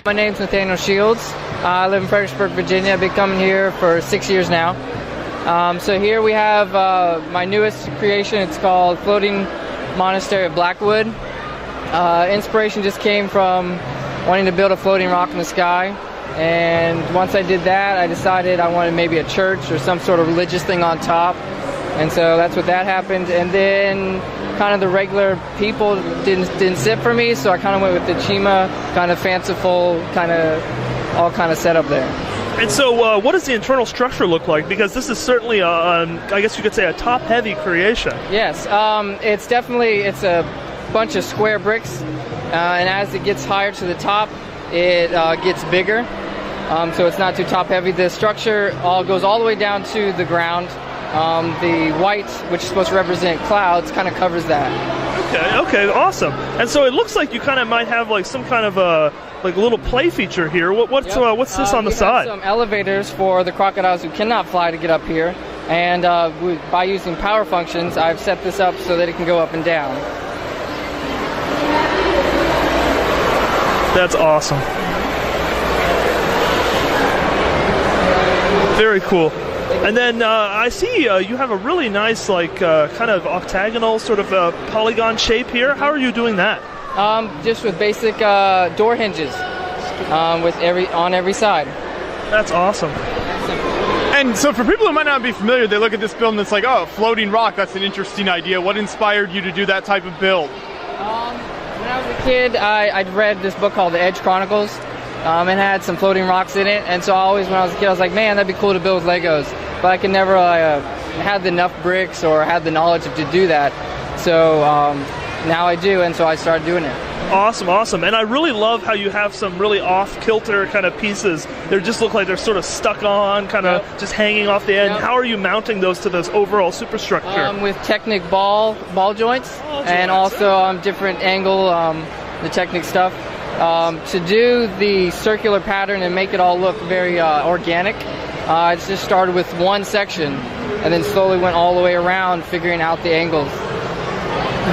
My name's Nathaniel Shields. I live in Fredericksburg, Virginia. I've been coming here for 6 years now. So here we have my newest creation. It's called Floating Monastery of Blackwood. Inspiration just came from wanting to build a floating rock in the sky. And once I did that, I decided I wanted maybe a church or some sort of religious thing on top. And so that's what that happened. And then kind of the regular people didn't sit for me, so I kind of went with the Chima, kind of fanciful, all kind of setup there. And so what does the internal structure look like? Because this is certainly, I guess you could say, a top-heavy creation. Yes, it's a bunch of square bricks, and as it gets higher to the top, it gets bigger. So it's not too top-heavy. The structure goes all the way down to the ground. The white, which is supposed to represent clouds, kind of covers that. Okay, awesome. And so it looks like you kind of might have like some kind of a little play feature here. What's this on the side? We have some elevators for the crocodiles who cannot fly to get up here, and by using power functions, I've set this up so that it can go up and down. That's awesome. Very cool. And then I see you have a really nice, kind of octagonal sort of polygon shape here. How are you doing that? Just with basic door hinges, on every side. That's awesome. And so for people who might not be familiar, they look at this build and it's like, oh, floating rock, that's an interesting idea. What inspired you to do that type of build? When I was a kid, I'd read this book called The Edge Chronicles. It had some floating rocks in it, and so when I was a kid, I was like, man, that'd be cool to build with Legos. But I could never had enough bricks or had the knowledge to do that. So now I do, and so I started doing it. Awesome. And I really love how you have some really off-kilter kind of pieces. They just look like they're sort of stuck on, kind of just hanging off the end. Yep. How are you mounting those to this overall superstructure? With Technic ball joints, and also different angle, the Technic stuff. To do the circular pattern and make it all look very organic, I just started with one section and then slowly went all the way around figuring out the angles.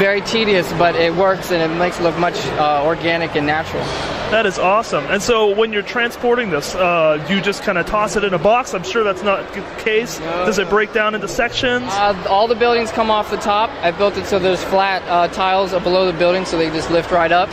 Very tedious, but it works and it makes it look much organic and natural. That is awesome. And so when you're transporting this, do you just kind of toss it in a box? I'm sure that's not the case. No. Does it break down into sections? All the buildings come off the top. I built it so there's flat tiles below the building so they just lift right up.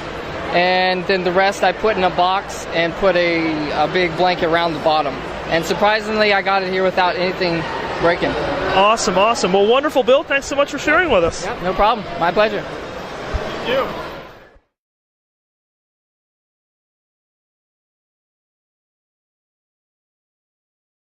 And then the rest I put in a box and put a big blanket around the bottom. And surprisingly, I got it here without anything breaking. Awesome. Well, wonderful, Bill. Thanks so much for sharing with us. Yep, no problem. My pleasure. Thank you.